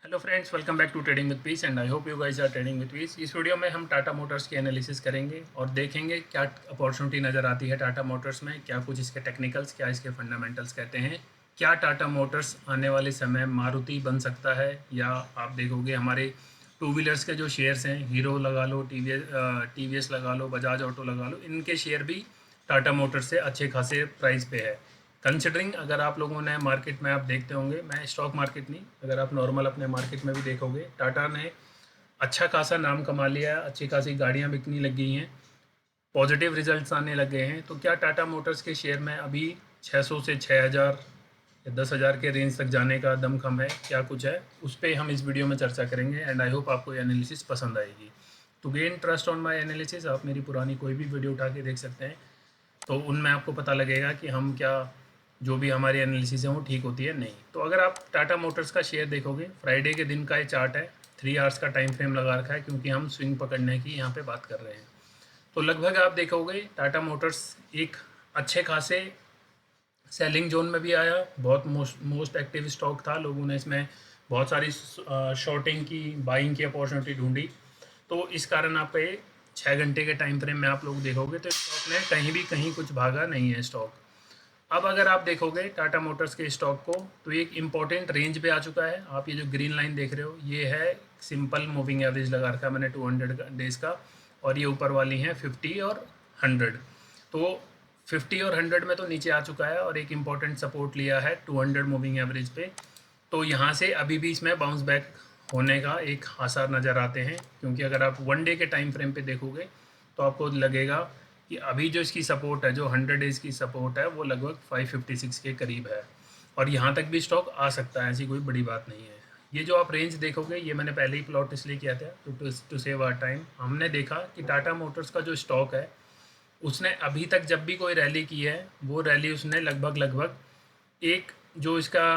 Hello friends, welcome back to trading with peace and I hope you guys are trading with peace. इस video में हम Tata Motors की analysis करेंगे और देखेंगे क्या अपॉर्चुनिटी नज़र आती है टाटा मोटर्स में, क्या कुछ इसके टेक्निकल्स, क्या इसके फंडामेंटल्स कहते हैं, क्या टाटा मोटर्स आने वाले समय मारुति बन सकता है, या आप देखोगे हमारे टू व्हीलर्स के जो शेयर्स हैं, हीरो लगा लो, टी वी एस लगा लो, बजाज ऑटो लगा लो, इनके शेयर भी टाटा मोटर्स से अच्छे खासे प्राइस पे है। कंसिडरिंग अगर आप लोगों ने मार्केट में आप देखते होंगे, मैं स्टॉक मार्केट नहीं, अगर आप नॉर्मल अपने मार्केट में भी देखोगे, टाटा ने अच्छा खासा नाम कमा लिया है, अच्छी खासी गाड़ियां बिकनी लग गई हैं, पॉजिटिव रिजल्ट्स आने लग गए हैं। तो क्या टाटा मोटर्स के शेयर में अभी 600 से 6000 या 10,000 के रेंज तक जाने का दमखम है, क्या कुछ है, उस पर हम इस वीडियो में चर्चा करेंगे एंड आई होप आपको ये एनालिसिस पसंद आएगी। To gain trust on my analysis आप मेरी पुरानी कोई भी वीडियो उठा के देख सकते हैं, तो उनमें आपको पता लगेगा कि हम क्या, जो भी हमारी एनालिसिस है वो ठीक होती है नहीं। तो अगर आप टाटा मोटर्स का शेयर देखोगे, फ्राइडे के दिन का ये चार्ट है, 3 आवर्स का टाइम फ्रेम लगा रखा है क्योंकि हम स्विंग पकड़ने की यहाँ पे बात कर रहे हैं। तो लगभग आप देखोगे टाटा मोटर्स एक अच्छे खासे सेलिंग जोन में भी आया, बहुत मोस्ट एक्टिव स्टॉक था, लोगों ने इसमें बहुत सारी शॉर्टिंग की, बाइंग की अपॉर्चुनिटी ढूंढी। तो इस कारण आप पे 6 घंटे के टाइम फ्रेम में आप लोग देखोगे तो स्टॉक ने कहीं भी कहीं कुछ भागा नहीं है स्टॉक। अब अगर आप देखोगे टाटा मोटर्स के स्टॉक को, तो एक इम्पॉर्टेंट रेंज पे आ चुका है। आप ये जो ग्रीन लाइन देख रहे हो, ये है सिंपल मूविंग एवरेज लगा रखा है मैंने 200 डेज का, और ये ऊपर वाली हैं 50 और 100। तो 50 और 100 में तो नीचे आ चुका है और एक इम्पॉर्टेंट सपोर्ट लिया है 200 मूविंग एवरेज पे। तो यहाँ से अभी भी इसमें बाउंस बैक होने का एक आसार नज़र आते हैं, क्योंकि अगर आप 1 डे के टाइम फ्रेम पे देखोगे तो आपको लगेगा कि अभी जो इसकी सपोर्ट है, जो 100 डेज़ की सपोर्ट है, वो लगभग 556 के करीब है और यहाँ तक भी स्टॉक आ सकता है, ऐसी कोई बड़ी बात नहीं है। ये जो आप रेंज देखोगे, ये मैंने पहले ही प्लॉट इसलिए किया था टू सेव आवर टाइम। हमने देखा कि टाटा मोटर्स का जो स्टॉक है, उसने अभी तक जब भी कोई रैली की है, वो रैली उसने लगभग लगभग एक, जो इसका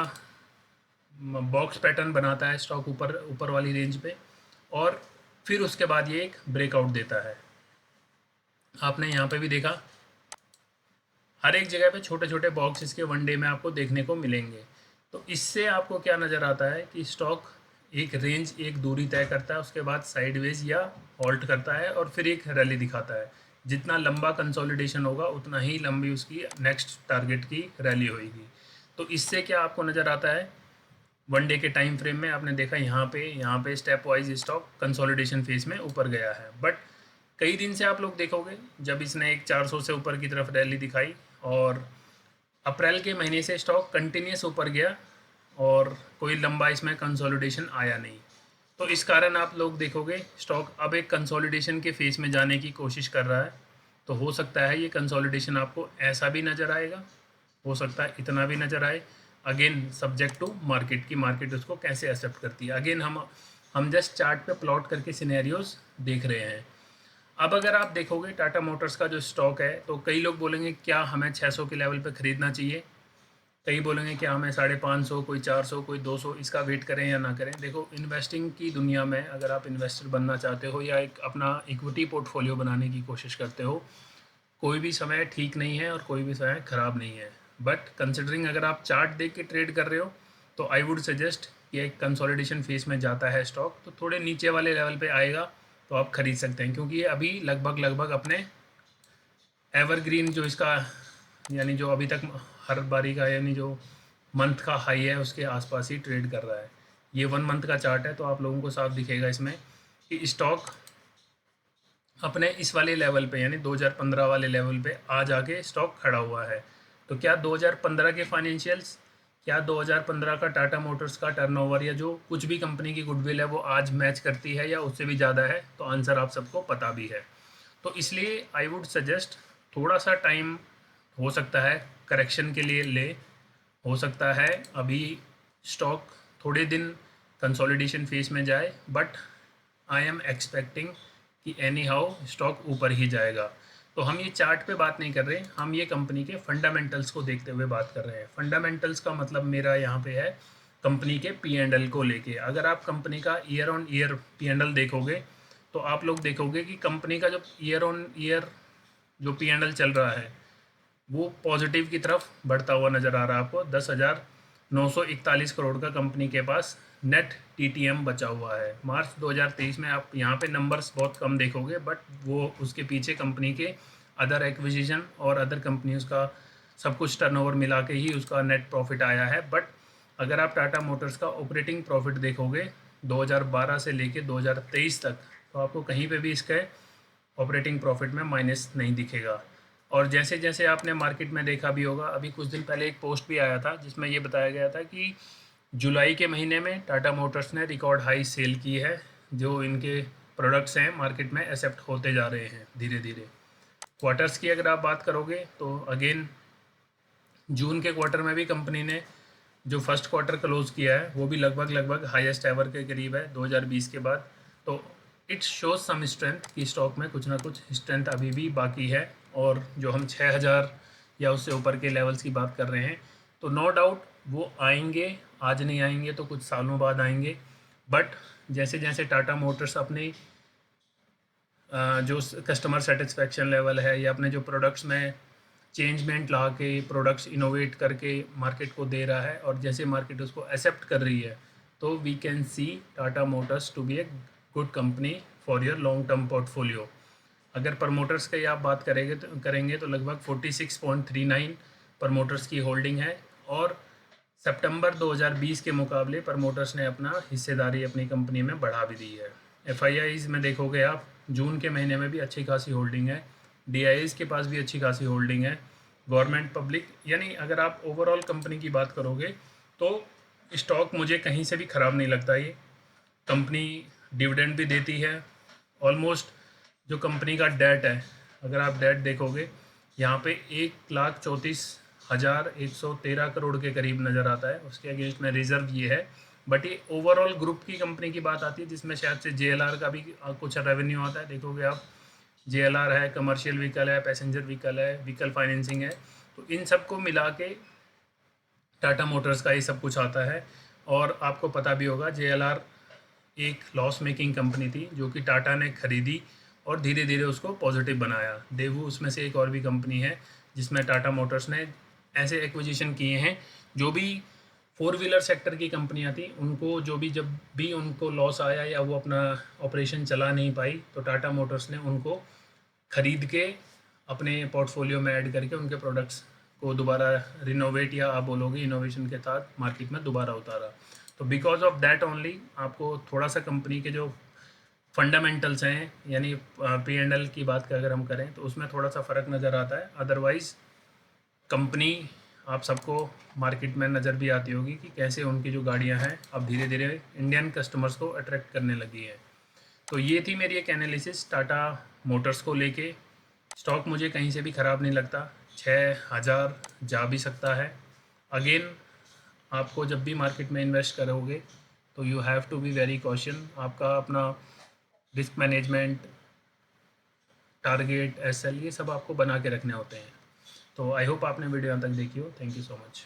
बॉक्स पैटर्न बनाता है स्टॉक ऊपर ऊपर वाली रेंज पे, और फिर उसके बाद ये एक ब्रेकआउट देता है। आपने यहाँ पे भी देखा, हर एक जगह पे छोटे छोटे बॉक्स इसके 1 डे में आपको देखने को मिलेंगे। तो इससे आपको क्या नज़र आता है कि स्टॉक एक रेंज, एक दूरी तय करता है, उसके बाद साइडवेज या हॉल्ट करता है और फिर एक रैली दिखाता है। जितना लंबा कंसोलिडेशन होगा उतना ही लंबी उसकी नेक्स्ट टारगेट की रैली होगी। तो इससे क्या आपको नज़र आता है, 1 डे के टाइम फ्रेम में आपने देखा यहाँ पे step wise stock consolidation phase में ऊपर गया है। बट कई दिन से आप लोग देखोगे, जब इसने एक 400 से ऊपर की तरफ रैली दिखाई और अप्रैल के महीने से स्टॉक कंटिन्यूस ऊपर गया और कोई लंबा इसमें कंसोलिडेशन आया नहीं। तो इस कारण आप लोग देखोगे स्टॉक अब एक कंसोलिडेशन के फेज में जाने की कोशिश कर रहा है। तो हो सकता है ये कंसोलिडेशन आपको ऐसा भी नज़र आएगा, हो सकता है इतना भी नज़र आए। अगेन सब्जेक्ट टू मार्केट की, मार्केट उसको कैसे एक्सेप्ट करती है। अगेन हम जस्ट चार्ट पे प्लॉट करके सिनेरियोज देख रहे हैं। अब अगर आप देखोगे टाटा मोटर्स का जो स्टॉक है, तो कई लोग बोलेंगे क्या हमें 600 के लेवल पे ख़रीदना चाहिए, कई बोलेंगे क्या हमें 550, कोई 400, कोई 200, इसका वेट करें या ना करें। देखो, इन्वेस्टिंग की दुनिया में अगर आप इन्वेस्टर बनना चाहते हो या एक अपना इक्विटी पोर्टफोलियो बनाने की कोशिश करते हो, कोई भी समय ठीक नहीं है और कोई भी समय ख़राब नहीं है। बट कंसिडरिंग अगर आप चार्ट देख के ट्रेड कर रहे हो, तो आई वुड सजेस्ट कि एक कंसोलिडेशन फेज में जाता है स्टॉक, तो थोड़े नीचे वाले लेवल पे आएगा तो आप खरीद सकते हैं, क्योंकि ये अभी लगभग लगभग अपने एवरग्रीन जो इसका, यानी जो अभी तक हर बारी का, यानी जो मंथ का हाई है, उसके आसपास ही ट्रेड कर रहा है। ये 1 मंथ का चार्ट है, तो आप लोगों को साफ दिखेगा इसमें कि स्टॉक अपने इस वाले लेवल पे, यानी 2015 वाले लेवल पे आ जाके स्टॉक खड़ा हुआ है। तो क्या 2015 के फाइनेंशियल्स, क्या 2015 का टाटा मोटर्स का टर्नओवर या जो कुछ भी कंपनी की गुडविल है वो आज मैच करती है या उससे भी ज़्यादा है? तो आंसर आप सबको पता भी है। तो इसलिए आई वुड सजेस्ट थोड़ा सा टाइम, हो सकता है करेक्शन के लिए ले, हो सकता है अभी स्टॉक थोड़े दिन कंसोलिडेशन फेज में जाए, बट आई एम एक्सपेक्टिंग कि एनी हाउ स्टॉक ऊपर ही जाएगा। तो हम ये चार्ट पे बात नहीं कर रहे, हम ये कंपनी के फंडामेंटल्स को देखते हुए बात कर रहे हैं। फंडामेंटल्स का मतलब मेरा यहाँ पे है कंपनी के पी एंड एल को लेके। अगर आप कंपनी का year on year P and L देखोगे, तो आप लोग देखोगे कि कंपनी का जो ईयर ऑन ईयर जो पी एंड एल चल रहा है, वो पॉजिटिव की तरफ बढ़ता हुआ नज़र आ रहा है आपको। 10,941 करोड़ का कंपनी के पास नेट टीटीएम बचा हुआ है। मार्च 2023 में आप यहाँ पे नंबर्स बहुत कम देखोगे, बट वो उसके पीछे कंपनी के अदर एक्विजिशन और अदर कंपनीज का सब कुछ टर्नओवर मिला के ही उसका नेट प्रॉफिट आया है। बट अगर आप टाटा मोटर्स का ऑपरेटिंग प्रॉफिट देखोगे 2012 से लेके 2023 तक, तो आपको कहीं पे भी इसके ऑपरेटिंग प्रॉफिट में माइनस नहीं दिखेगा। और जैसे जैसे आपने मार्केट में देखा भी होगा, अभी कुछ दिन पहले एक पोस्ट भी आया था जिसमें ये बताया गया था कि जुलाई के महीने में टाटा मोटर्स ने रिकॉर्ड हाई सेल की है। जो इनके प्रोडक्ट्स हैं मार्केट में एक्सेप्ट होते जा रहे हैं धीरे धीरे। क्वार्टर्स की अगर आप बात करोगे तो अगेन जून के क्वार्टर में भी कंपनी ने जो फर्स्ट क्वार्टर क्लोज किया है वो भी लगभग हाईएस्ट एवर के करीब है 2020 के बाद। तो इट शोज सम स्ट्रेंथ कि स्टॉक में कुछ ना कुछ स्ट्रेंथ अभी भी बाकी है। और जो हम 6000 या उससे ऊपर के लेवल्स की बात कर रहे हैं, तो नो डाउट वो आएंगे, आज नहीं आएंगे तो कुछ सालों बाद आएंगे। बट जैसे जैसे टाटा मोटर्स अपनी जो कस्टमर सेटिस्फेक्शन लेवल है या अपने जो प्रोडक्ट्स में चेंजमेंट ला के प्रोडक्ट्स इनोवेट करके मार्केट को दे रहा है और जैसे मार्केट उसको एक्सेप्ट कर रही है, तो we can see Tata Motors to be a good company for your long term portfolio. अगर प्रमोटर्स की आप बात करेंगे तो लगभग 46.39 प्रमोटर्स की होल्डिंग है। और सितंबर 2020 के मुकाबले प्रमोटर्स ने अपना हिस्सेदारी अपनी कंपनी में बढ़ा भी दी है। एफआईआईज में देखोगे आप, जून के महीने में भी अच्छी खासी होल्डिंग है। डीआईज के पास भी अच्छी खासी होल्डिंग है। गवर्नमेंट पब्लिक, यानी अगर आप ओवरऑल कंपनी की बात करोगे तो स्टॉक मुझे कहीं से भी ख़राब नहीं लगता। ये कंपनी डिविडेंड भी देती है ऑलमोस्ट। जो कंपनी का डेट है, अगर आप डेट देखोगे यहाँ पे 1,34,113 करोड़ के करीब नज़र आता है। उसके अगेंस्ट में रिजर्व ये है। बट ये ओवरऑल ग्रुप की कंपनी की बात आती है जिसमें शायद से जेएलआर का भी कुछ रेवेन्यू आता है। देखोगे आप, जेएलआर है, कमर्शियल व्हीकल है, पैसेंजर व्हीकल है, व्हीकल फाइनेंसिंग है। तो इन सबको मिला के टाटा मोटर्स का ये सब कुछ आता है। और आपको पता भी होगा जेएलआर एक लॉस मेकिंग कंपनी थी जो कि टाटा ने खरीदी और धीरे धीरे उसको पॉजिटिव बनाया। देवू उसमें से एक और भी कंपनी है जिसमें टाटा मोटर्स ने ऐसे एक्विजिशन किए हैं जो भी फोर व्हीलर सेक्टर की कंपनियां थी, उनको जो भी जब भी उनको लॉस आया या वो अपना ऑपरेशन चला नहीं पाई, तो टाटा मोटर्स ने उनको खरीद के अपने पोर्टफोलियो में ऐड करके उनके प्रोडक्ट्स को दोबारा रिनोवेट या आप बोलोगे इनोवेशन के साथ मार्केट में दोबारा उतारा। तो बिकॉज ऑफ दैट ओनली आपको थोड़ा सा कंपनी के जो फंडामेंटल्स हैं, यानी P&L की बात का अगर हम करें तो उसमें थोड़ा सा फ़र्क नज़र आता है। अदरवाइज़ कंपनी आप सबको मार्केट में नज़र भी आती होगी कि कैसे उनकी जो गाड़ियां हैं अब धीरे धीरे इंडियन कस्टमर्स को अट्रैक्ट करने लगी है। तो ये थी मेरी एक एनालिसिस टाटा मोटर्स को लेके। स्टॉक मुझे कहीं से भी ख़राब नहीं लगता, 6000 जा भी सकता है। अगेन आपको जब भी मार्केट में इन्वेस्ट करोगे तो you have to be very caution. आपका अपना रिस्क मैनेजमेंट, टारगेट, एसएल, ये सब आपको बना के रखने होते हैं। तो आई होप आपने वीडियो यहाँ तक देखी हो। Thank you so much.